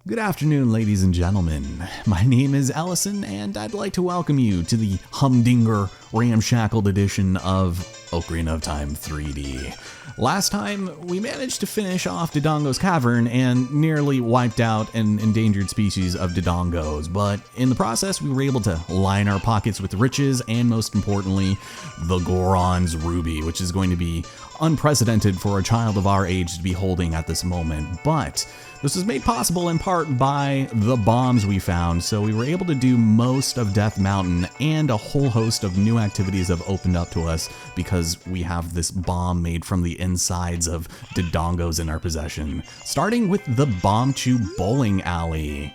Good afternoon, ladies and gentlemen. My name is Ellison, and I'd like to welcome you to the humdinger, ramshackled edition of Ocarina of Time 3D. Last time, we managed to finish off Dodongo's cavern and nearly wiped out an endangered species of Dodongos, but in the process, we were able to line our pockets with riches and, most importantly, the Goron's Ruby, which is going to be unprecedented for a child of our age to be holding at this moment. But this was made possible in part by the bombs we found, so we were able to do most of Death Mountain, and a whole host of new activities have opened up to us because we have this bomb made from the insides of Dodongos in our possession. Starting with the Bombchu Bowling Alley.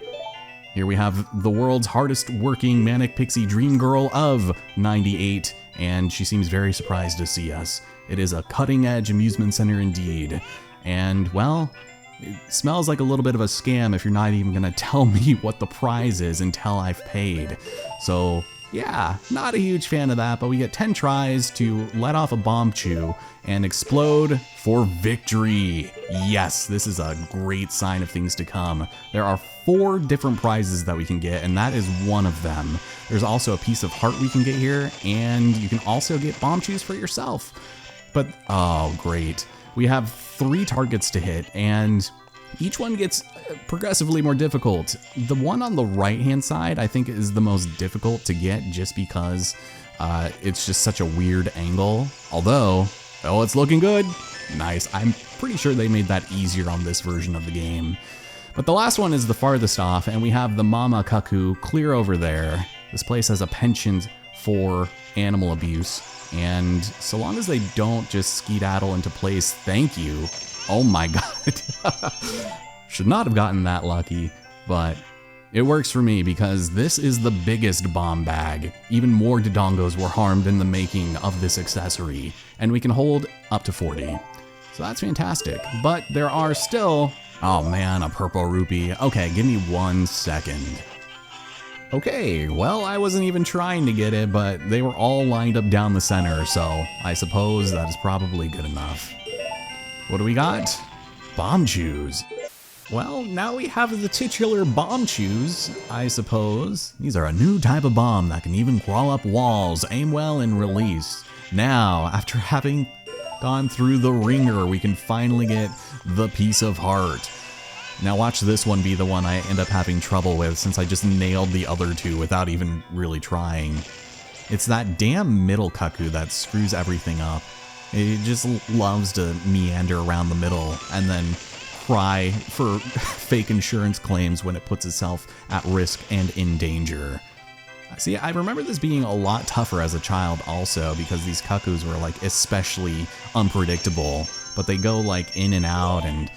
Here we have the world's hardest working manic pixie dream girl of 98, and she seems very surprised to see us. It is a cutting-edge amusement center indeed, and well, it smells like a little bit of a scam if you're not even gonna tell me what the prize is until I've paid. So yeah, not a huge fan of that, but we get 10 tries to let off a Bombchu and explode for victory. Yes, this is a great sign of things to come. There are 4 different prizes that we can get, and that is one of them. There's also a piece of heart we can get here, and you can also get Bombchus for yourself. But, oh great. We have 3 targets to hit, and each one gets progressively more difficult. The one on the right-hand side, I think, is the most difficult to get just because it's just such a weird angle. Although, oh, it's looking good. Nice. I'm pretty sure they made that easier on this version of the game. But the last one is the farthest off, and we have the Mama Cuckoo clear over there. This place has a penchant for animal abuse, and so long as they don't just skedaddle into place, thank you. Oh my god. Should not have gotten that lucky, but it works for me because this is the biggest bomb bag. Even more Dodongos were harmed in the making of this accessory, and we can hold up to 40. So that's fantastic, but there are still, oh man, a purple rupee. Okay, give me 1 second. Okay, well, I wasn't even trying to get it, but they were all lined up down the center, so I suppose that is probably good enough. What do we got? Bombchus. Well, now we have the titular Bombchus, I suppose. These are a new type of bomb that can even crawl up walls, aim well, and release. Now, after having gone through the ringer, we can finally get the piece of heart. Now watch this one be the one I end up having trouble with, since I just nailed the other 2 without even really trying. It's that damn middle cuckoo that screws everything up. It just loves to meander around the middle and then cry for fake insurance claims when it puts itself at risk and in danger. See, I remember this being a lot tougher as a child also, because these cuckoos were like especially unpredictable, but they go like in and out, and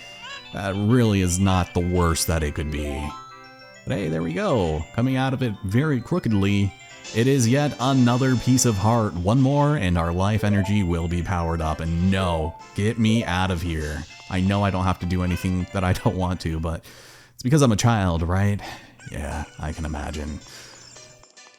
that really is not the worst that it could be. But hey, there we go. Coming out of it very crookedly, it is yet another piece of heart. One more and our life energy will be powered up. And no, get me out of here. I know I don't have to do anything that I don't want to, but it's because I'm a child, right? Yeah, I can imagine.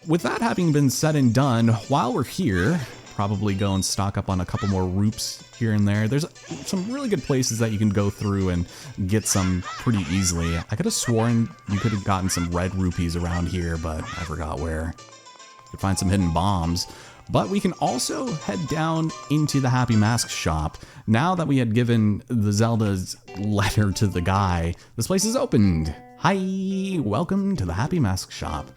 With that having been said and done, while we're here, probably go and stock up on a couple more rupes here and there. There's some really good places that you can go through and get some pretty easily. I could have sworn you could have gotten some red rupees around here, but I forgot where. You could find some hidden bombs. But we can also head down into the Happy Mask shop. Now that we had given the Zelda's letter to the guy, this place is opened. Hi, welcome to the Happy Mask shop.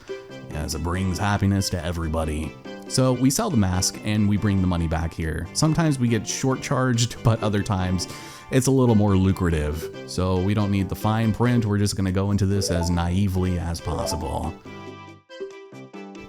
As it brings happiness to everybody. So we sell the mask and we bring the money back here. Sometimes we get short charged, but other times it's a little more lucrative. So we don't need the fine print, we're just gonna go into this as naively as possible.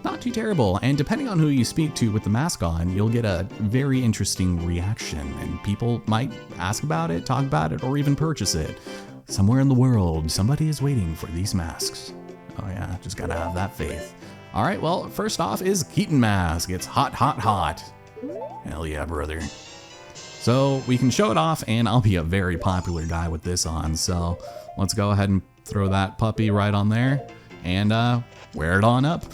Not too terrible, and depending on who you speak to with the mask on, you'll get a very interesting reaction, and people might ask about it, talk about it, or even purchase it. Somewhere in the world, somebody is waiting for these masks. Oh yeah, just gotta have that faith. All right, well, first off is Keaton Mask. It's hot, hot, hot. Hell yeah, brother. So we can show it off, and I'll be a very popular guy with this on. So let's go ahead and throw that puppy right on there and wear it on up.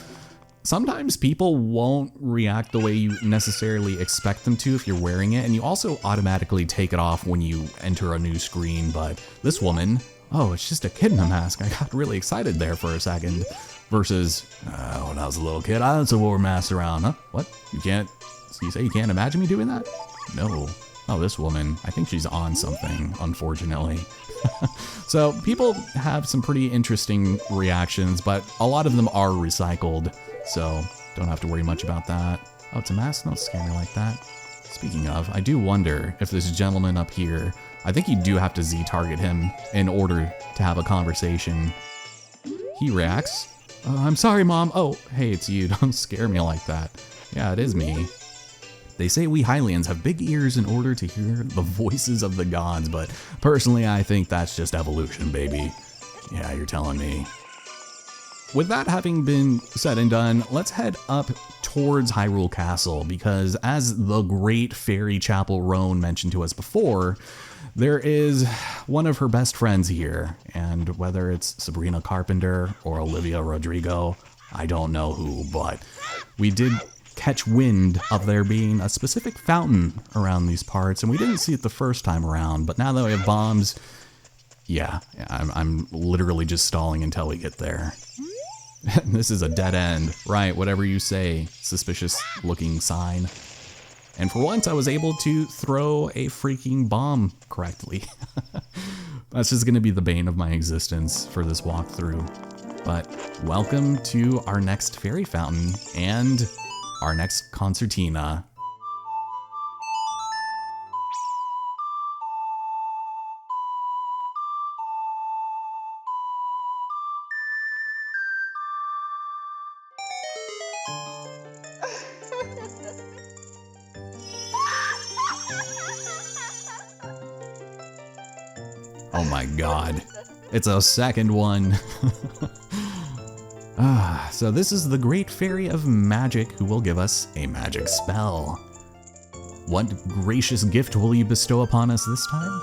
Sometimes people won't react the way you necessarily expect them to if you're wearing it, and you also automatically take it off when you enter a new screen, but this woman Oh, it's just a kid in a mask. I got really excited there for a second. Versus, when I was a little kid, I also wore masks around. Huh? What? You can't? So you say you can't imagine me doing that? No. Oh, this woman, I think she's on something, unfortunately. So people have some pretty interesting reactions, but a lot of them are recycled. So don't have to worry much about that. Oh, it's a mask? Don't scare me like that. Speaking of, I do wonder if this gentleman up here, I think you do have to Z-target him in order to have a conversation. He reacts. I'm sorry, Mom. Oh, hey, it's you. Don't scare me like that. Yeah, it is me. They say we Hylians have big ears in order to hear the voices of the gods, but personally, I think that's just evolution, baby. Yeah, you're telling me. With that having been said and done, let's head up towards Hyrule Castle, because as the great fairy Chapel Roan mentioned to us before, there is one of her best friends here, and whether it's Sabrina Carpenter or Olivia Rodrigo, I don't know who, but we did catch wind of there being a specific fountain around these parts, and we didn't see it the first time around, but now that we have bombs, yeah, I'm literally just stalling until we get there. This is a dead end, right? Whatever you say, suspicious looking sign. And for once, I was able to throw a freaking bomb correctly. That's just going to be the bane of my existence for this walkthrough. But welcome to our next fairy fountain and our next concertina. Oh my god, it's a second one. So this is the Great Fairy of Magic who will give us a magic spell. What gracious gift will you bestow upon us this time?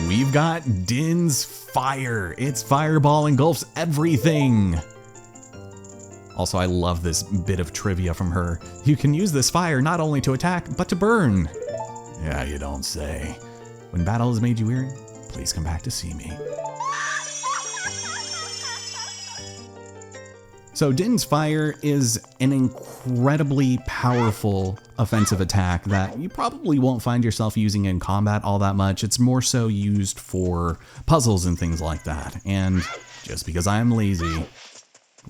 We've got Din's Fire. Its fireball engulfs everything. Also, I love this bit of trivia from her. You can use this fire not only to attack, but to burn. Yeah, you don't say. When battle has made you weary, please come back to see me. So Din's Fire is an incredibly powerful offensive attack that you probably won't find yourself using in combat all that much. It's more so used for puzzles and things like that. And just because I'm lazy,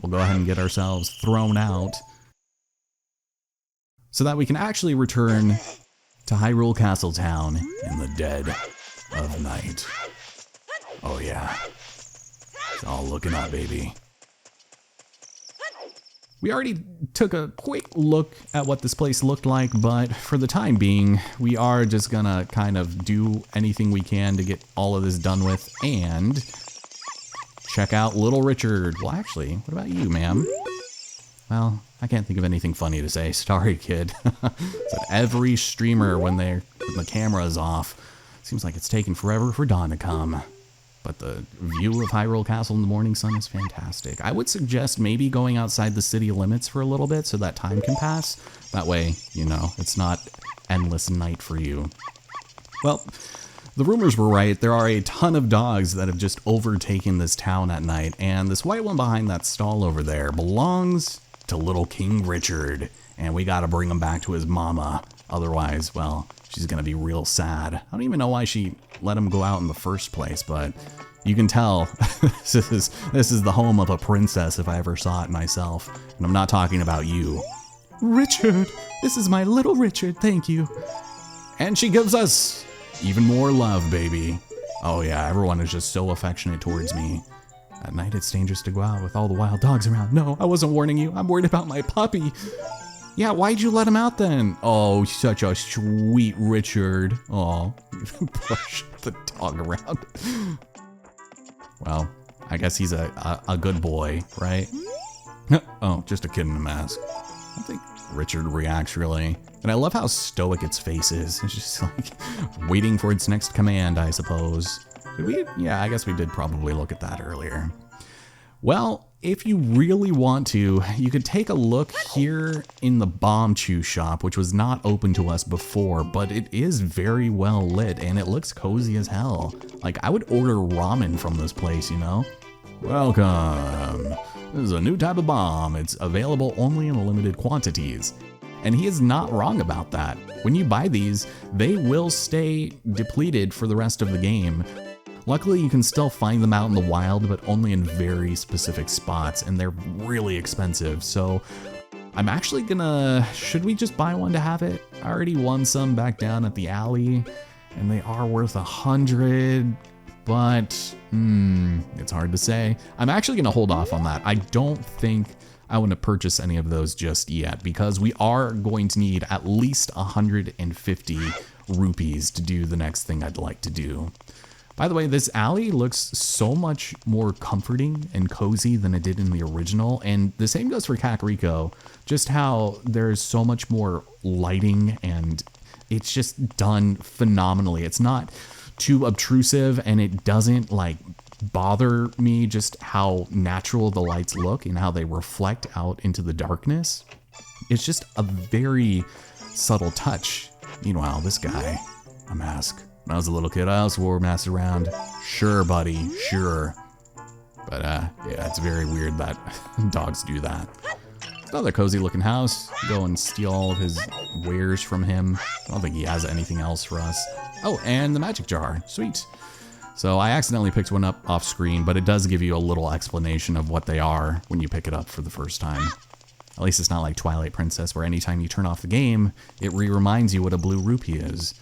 we'll go ahead and get ourselves thrown out so that we can actually return to Hyrule Castle Town in the dead of night. Oh yeah, it's all looking up, baby. We already took a quick look at what this place looked like, but for the time being, we are just gonna kind of do anything we can to get all of this done with and check out Little Richard. Well, actually, what about you, ma'am? Well, I can't think of anything funny to say. Sorry, kid. So every streamer, when the camera is off, seems like it's taking forever for dawn to come. But the view of Hyrule Castle in the morning sun is fantastic. I would suggest maybe going outside the city limits for a little bit so that time can pass. That way, you know, it's not endless night for you. Well, the rumors were right. There are a ton of dogs that have just overtaken this town at night, and this white one behind that stall over there belongs to little King Richard, and we gotta bring him back to his mama. Otherwise, well, she's gonna be real sad. I don't even know why she let him go out in the first place, but you can tell this is the home of a princess if I ever saw it myself. And I'm not talking about you. Richard, this is my little Richard, thank you. And she gives us even more love, baby. Oh yeah, everyone is just so affectionate towards me. At night it's dangerous to go out with all the wild dogs around. No, I wasn't warning you. I'm worried about my puppy. Yeah, why'd you let him out then? Oh, such a sweet Richard. Oh, push the dog around. Well, I guess he's a good boy, right? Oh, just a kid in a mask. I don't think Richard reacts really. And I love how stoic its face is. It's just like waiting for its next command, I suppose. Did we? Yeah, I guess we did probably look at that earlier. Well, if you really want to, you could take a look here in the Bomb Chew shop, which was not open to us before, but it is very well lit and it looks cozy as hell. Like, I would order ramen from this place, you know? Welcome. This is a new type of bomb. It's available only in limited quantities. And he is not wrong about that. When you buy these, they will stay depleted for the rest of the game. Luckily, you can still find them out in the wild, but only in very specific spots, and they're really expensive. So I'm actually gonna, should we just buy one to have it? I already won some back down at the alley, and they are worth 100, but it's hard to say. I'm actually gonna hold off on that. I don't think I want to purchase any of those just yet, because we are going to need at least 150 rupees to do the next thing I'd like to do. By the way, this alley looks so much more comforting and cozy than it did in the original, and the same goes for Kakariko, just how there's so much more lighting and it's just done phenomenally. It's not too obtrusive and it doesn't like bother me just how natural the lights look and how they reflect out into the darkness. It's just a very subtle touch. Meanwhile, this guy, a mask. When I was a little kid, I also wore masks around. Sure, buddy, sure. But yeah, it's very weird that dogs do that. Another cozy looking house. Go and steal all of his wares from him. I don't think he has anything else for us. Oh, and the magic jar, sweet. So I accidentally picked one up off screen, but it does give you a little explanation of what they are when you pick it up for the first time. At least it's not like Twilight Princess, where anytime you turn off the game, it reminds you what a blue rupee is.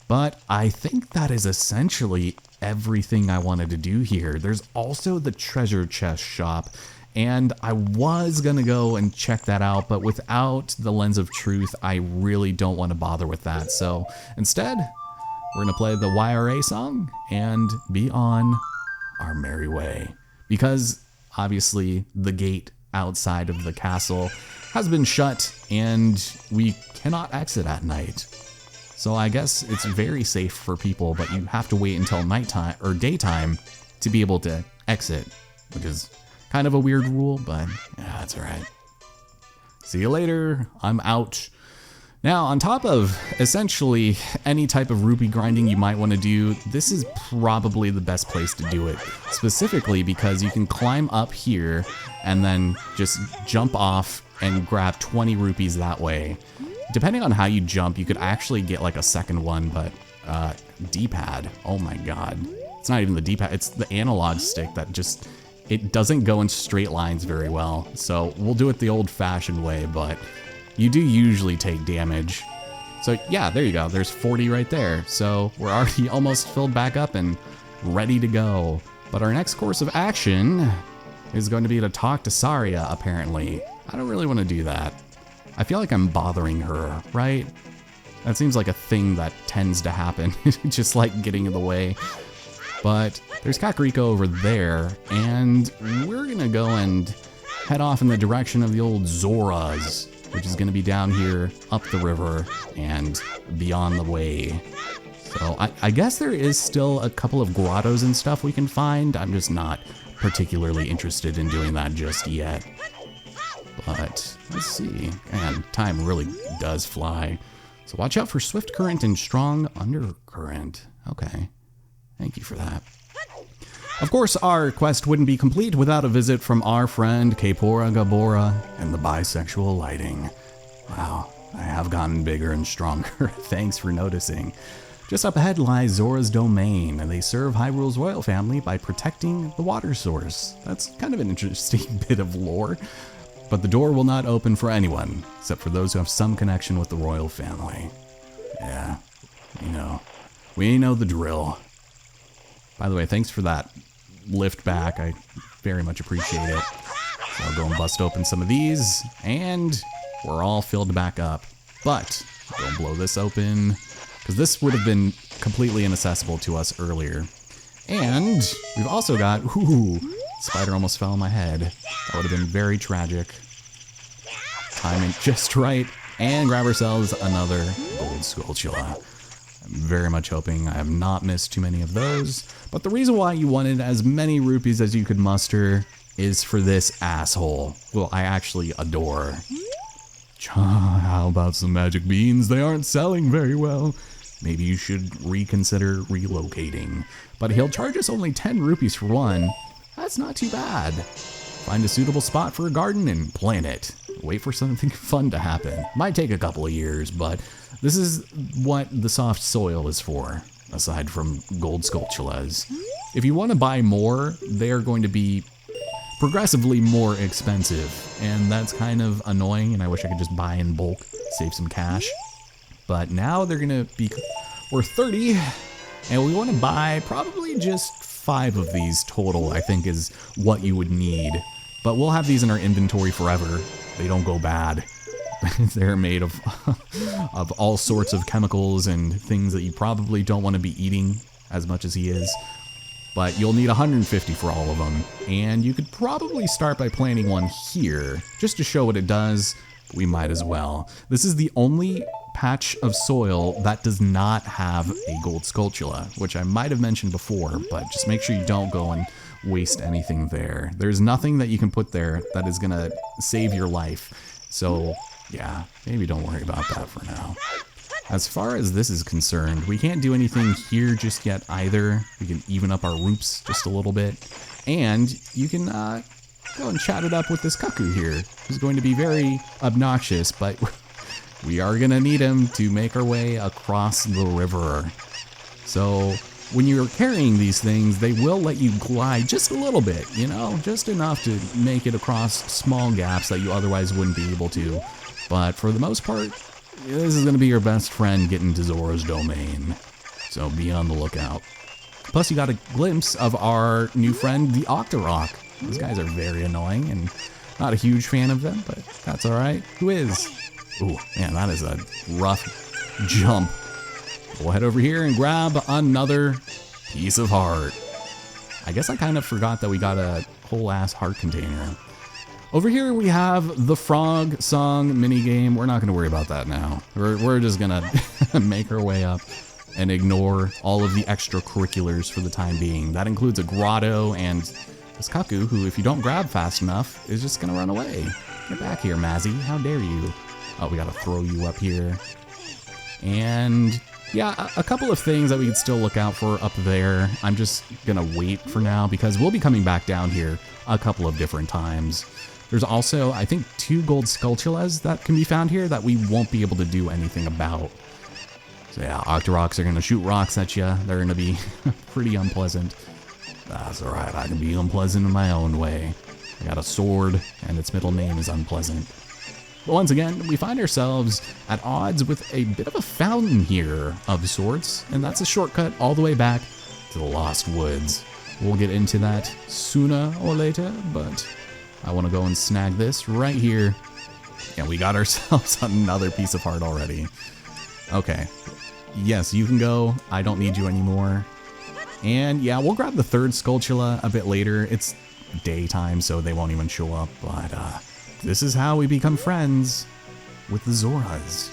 But I think that is essentially everything I wanted to do here. There's also the treasure chest shop, and I was gonna go and check that out, but without the Lens of Truth, I really don't want to bother with that. So instead, we're gonna play the YRA song and be on our merry way. Because obviously the gate outside of the castle has been shut and we cannot exit at night. So I guess it's very safe for people, but you have to wait until nighttime or daytime to be able to exit, which is kind of a weird rule, but yeah, that's all right. See you later. I'm out. Now, on top of essentially any type of rupee grinding you might want to do, this is probably the best place to do it, specifically because you can climb up here and then just jump off and grab 20 rupees that way. Depending on how you jump, you could actually get like a second one, but D-pad, oh my god. It's not even the D-pad, it's the analog stick that just, it doesn't go in straight lines very well. So we'll do it the old-fashioned way, but you do usually take damage. So yeah, there you go, there's 40 right there. So we're already almost filled back up and ready to go. But our next course of action is going to be to talk to Saria, apparently. I don't really want to do that. I feel like I'm bothering her, right? That seems like a thing that tends to happen, just like getting in the way. But there's Kakariko over there, and we're gonna go and head off in the direction of the old Zora's, which is gonna be down here, up the river, and beyond the way. So I guess there is still a couple of grottos and stuff we can find. I'm just not particularly interested in doing that just yet. But let's see, man, time really does fly. So watch out for swift current and strong undercurrent. Okay, thank you for that. Of course, our quest wouldn't be complete without a visit from our friend Kapora Gabora and the bisexual lighting. Wow, I have gotten bigger and stronger. Thanks for noticing. Just up ahead lies Zora's domain, and they serve Hyrule's royal family by protecting the water source. That's kind of an interesting bit of lore. But the door will not open for anyone, except for those who have some connection with the royal family. Yeah, we know the drill. By the way, thanks for that lift back. I very much appreciate it. So I'll go and bust open some of these, and we're all filled back up. But don't blow this open, because this would have been completely inaccessible to us earlier. And we've also got, ooh, spider almost fell on my head. That would have been very tragic. Timing just right. And grab ourselves another gold Skulltula. I'm very much hoping I have not missed too many of those. But the reason why you wanted as many rupees as you could muster is for this asshole, who I actually adore. How about some magic beans? They aren't selling very well. Maybe you should reconsider relocating. But he'll charge us only 10 rupees for one. That's not too bad. Find a suitable spot for a garden and plant it. Wait for something fun to happen. Might take a couple of years, but this is what the soft soil is for, aside from gold sculptulas. If you want to buy more, they are going to be progressively more expensive, and that's kind of annoying, and I wish I could just buy in bulk, save some cash. But now they're gonna be worth 30, and we want to buy probably just 5 of these total, I think is what you would need. But we'll have these in our inventory forever. They don't go bad. They're made of of all sorts of chemicals and things that you probably don't want to be eating as much as he is. But you'll need 150 for all of them. And you could probably start by planting one here, just to show what it does. We might as well. This is the only patch of soil that does not have a gold sculptula, which I might have mentioned before, but just make sure you don't go and waste anything there. There's nothing that you can put there that is gonna save your life. So yeah, maybe don't worry about that for now. As far as this is concerned, we can't do anything here just yet either. We can even up our roofs just a little bit. And you can go and chat it up with this cuckoo here, who's going to be very obnoxious, but we are gonna need him to make our way across the river. So when you're carrying these things, they will let you glide just a little bit, you know, just enough to make it across small gaps that you otherwise wouldn't be able to. But for the most part, this is going to be your best friend getting to Zora's domain. So be on the lookout. Plus you got a glimpse of our new friend, the Octorok. These guys are very annoying and not a huge fan of them, but that's alright. Who is? Ooh, man, that is a rough jump. We'll head over here and grab another piece of heart. I guess I kind of forgot that we got a whole ass heart container. Over here we have the frog song minigame. We're not going to worry about that now. We're just going to make our way up and ignore all of the extracurriculars for the time being. That includes a grotto and this cuckoo who, if you don't grab fast enough, is just going to run away. Get back here, Mazzy. How dare you? Oh, we got to throw you up here. And yeah, a couple of things that we could still look out for up there. I'm just going to wait for now because we'll be coming back down here a couple of different times. There's also, I think, 2 gold sculptulas that can be found here that we won't be able to do anything about. So yeah, Octoroks are going to shoot rocks at you. They're going to be pretty unpleasant. That's alright, I can be unpleasant in my own way. I got a sword, and its middle name is Unpleasant. But once again, we find ourselves at odds with a bit of a fountain here of sorts, and that's a shortcut all the way back to the Lost Woods. We'll get into that sooner or later, but I want to go and snag this right here. And we got ourselves another piece of heart already. Okay. Yes, you can go. I don't need you anymore. And yeah, we'll grab the 3rd Skulltula a bit later. It's daytime, so they won't even show up. But this is how we become friends with the Zoras.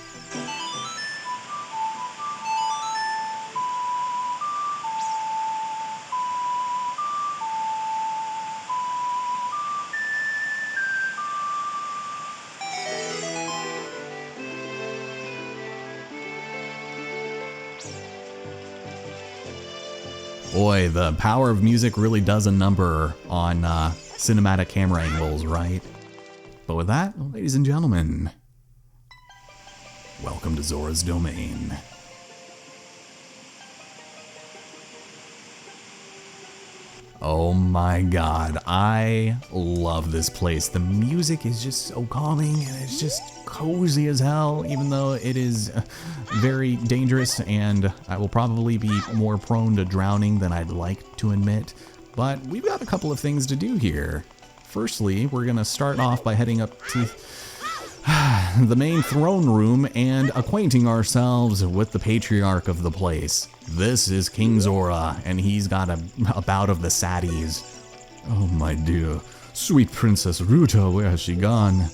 Boy, the power of music really does a number on cinematic camera angles, right? But with that, ladies and gentlemen, welcome to Zora's Domain. Oh my god, I love this place. The music is just so calming and it's just cozy as hell, even though it is very dangerous and I will probably be more prone to drowning than I'd like to admit. But we've got a couple of things to do here. Firstly, we're gonna start off by heading up to the main throne room and acquainting ourselves with the patriarch of the place. This is King Zora, and he's got a bout of the saddies. Oh my dear, sweet Princess Ruta, where has she gone?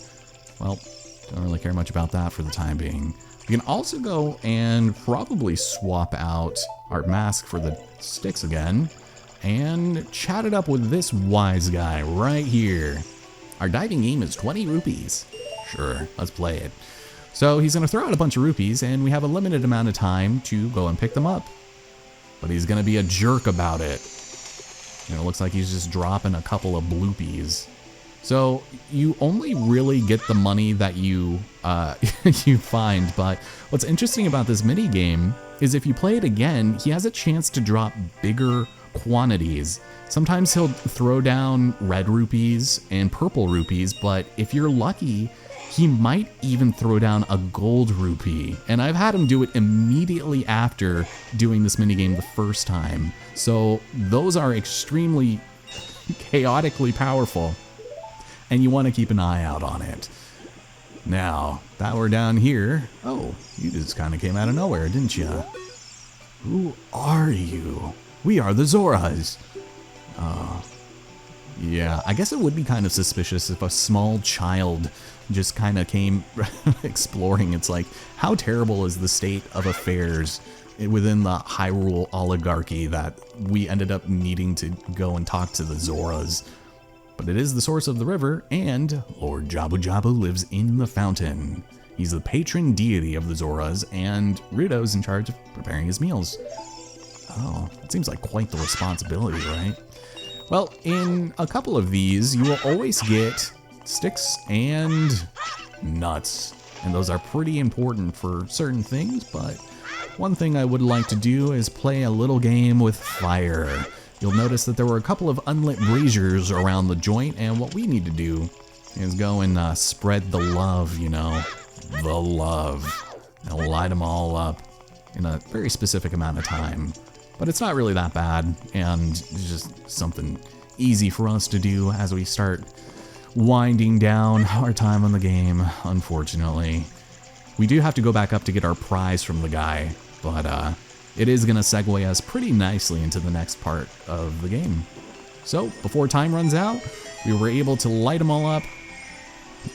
Well, don't really care much about that for the time being. We can also go and probably swap out our mask for the sticks again. and chat it up with this wise guy right here. Our diving game is 20 rupees. Sure, let's play it. So he's gonna throw out a bunch of rupees, and we have a limited amount of time to go and pick them up. But he's gonna be a jerk about it. And it looks like he's just dropping a couple of bloopies. So you only really get the money that you you find, but what's interesting about this mini game is if you play it again, he has a chance to drop bigger quantities. Sometimes he'll throw down red rupees and purple rupees, but if you're lucky, he might even throw down a gold rupee. And I've had him do it immediately after doing this minigame the first time. So those are extremely chaotically powerful, and you want to keep an eye out on it. Now that we're down here, oh, you just kind of came out of nowhere, didn't you? Who are you? We are the Zoras. Yeah, I guess it would be kind of suspicious if a small child just kind of came exploring. It's like, how terrible is the state of affairs within the Hyrule oligarchy that we ended up needing to go and talk to the Zoras. But it is the source of the river, and Lord Jabu Jabu lives in the fountain. He's the patron deity of the Zoras, and Ruto's in charge of preparing his meals. Oh, it seems like quite the responsibility, right? Well, in a couple of these, you will always get sticks and nuts. And those are pretty important for certain things, but one thing I would like to do is play a little game with fire. You'll notice that there were a couple of unlit braziers around the joint, and what we need to do is go and spread the love, you know, the love, and light them all up in a very specific amount of time. But it's not really that bad, and it's just something easy for us to do as we start winding down our time on the game, unfortunately. We do have to go back up to get our prize from the guy, but it is going to segue us pretty nicely into the next part of the game. So, before time runs out, we were able to light them all up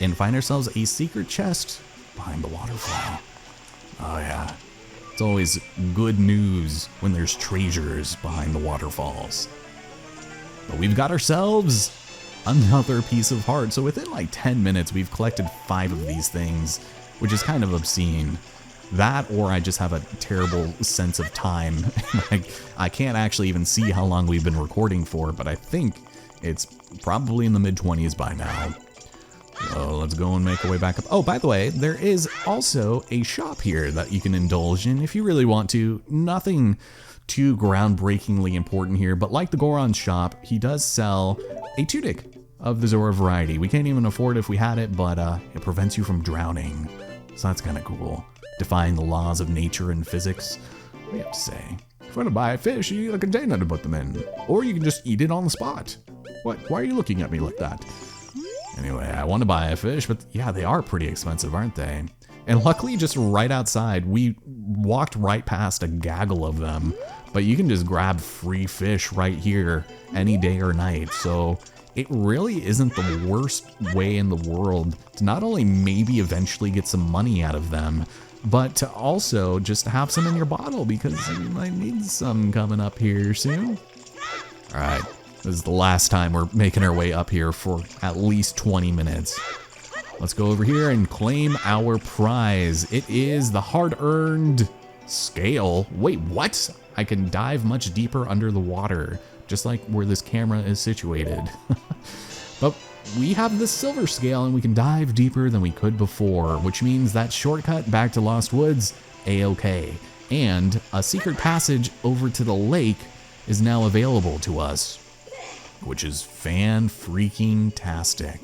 and find ourselves a secret chest behind the waterfall. Oh yeah. It's always good news when there's treasures behind the waterfalls. But we've got ourselves another piece of heart. So within like 10 minutes, we've collected 5 of these things, which is kind of obscene. That, or I just have a terrible sense of time. I can't actually even see how long we've been recording for, but I think it's probably in the mid-20s by now. So let's go and make our way back up. Oh, by the way, there is also a shop here that you can indulge in if you really want to. Nothing too groundbreakingly important here, but like the Goron shop, he does sell a tunic of the Zora variety. We can't even afford it if we had it, but it prevents you from drowning. So that's kind of cool. Defying the laws of nature and physics. What do you have to say? If you want to buy a fish, you need a container to put them in. Or you can just eat it on the spot. What? Why are you looking at me like that? Anyway, I want to buy a fish, but yeah, they are pretty expensive, aren't they? And luckily, just right outside, we walked right past a gaggle of them, but you can just grab free fish right here any day or night. So it really isn't the worst way in the world to not only maybe eventually get some money out of them, but to also just have some in your bottle because you might need some coming up here soon. All right. This is the last time we're making our way up here for at least 20 minutes. Let's go over here and claim our prize. It is the hard-earned scale. Wait, what? I can dive much deeper under the water, just like where this camera is situated. But we have the silver scale and we can dive deeper than we could before, which means that shortcut back to Lost Woods, A-okay. And a secret passage over to the lake is now available to us, which is fan-freaking-tastic.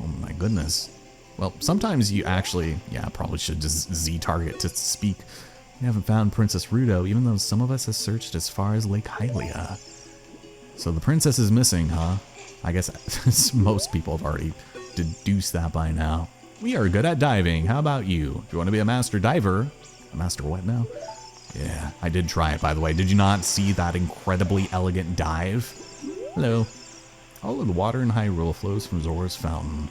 Oh my goodness. Well, sometimes you actually, yeah, probably should just Z-target to speak. We haven't found Princess Ruto, even though some of us have searched as far as Lake Hylia. So the princess is missing, huh? I guess most people have already deduced that by now. We are good at diving. How about you? If you want to be a master diver, a master what now? Yeah, I did try it, by the way. Did you not see that incredibly elegant dive? Hello. All of the water in Hyrule flows from Zora's fountain.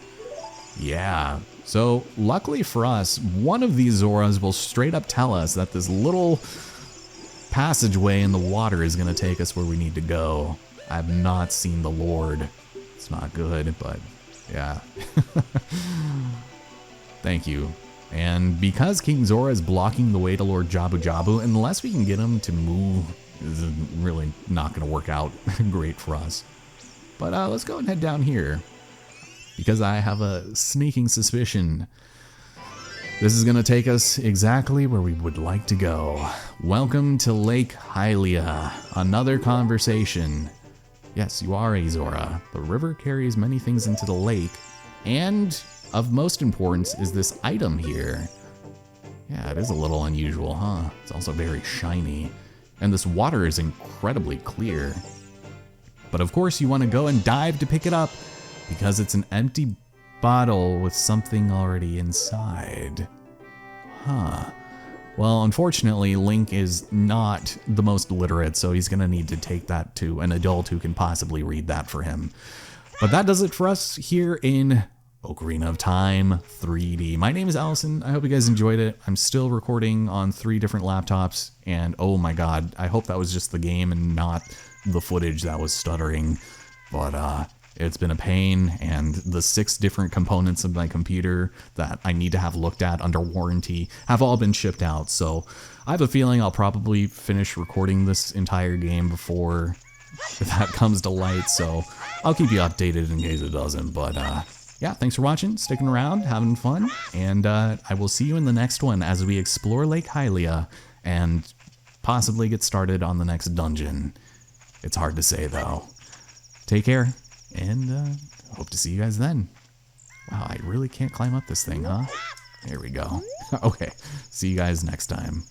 Yeah. So, luckily for us, one of these Zoras will straight up tell us that this little passageway in the water is going to take us where we need to go. I have not seen the Lord. It's not good, but yeah. Thank you. And because King Zora is blocking the way to Lord Jabu Jabu, unless we can get him to move, this is really not going to work out great for us. But let's go and head down here, because I have a sneaking suspicion this is going to take us exactly where we would like to go. Welcome to Lake Hylia. Another conversation. Yes, you are a Zora. The river carries many things into the lake, and of most importance is this item here. Yeah, it is a little unusual, huh? It's also very shiny, and this water is incredibly clear. But of course you want to go and dive to pick it up, because it's an empty bottle with something already inside. Huh. Well, unfortunately, Link is not the most literate, so he's going to need to take that to an adult who can possibly read that for him. But that does it for us here in Ocarina of Time 3D. My name is Allison. I hope you guys enjoyed it. I'm still recording on 3 different laptops, and oh my god, I hope that was just the game and not the footage that was stuttering. But it's been a pain, and the 6 different components of my computer that I need to have looked at under warranty have all been shipped out, so I have a feeling I'll probably finish recording this entire game before that comes to light, so I'll keep you updated in case it doesn't. But yeah, thanks for watching, sticking around, having fun, and I will see you in the next one as we explore Lake Hylia and possibly get started on the next dungeon. It's hard to say, though. Take care. And hope to see you guys then. Wow, I really can't climb up this thing, huh? There we go. Okay, see you guys next time.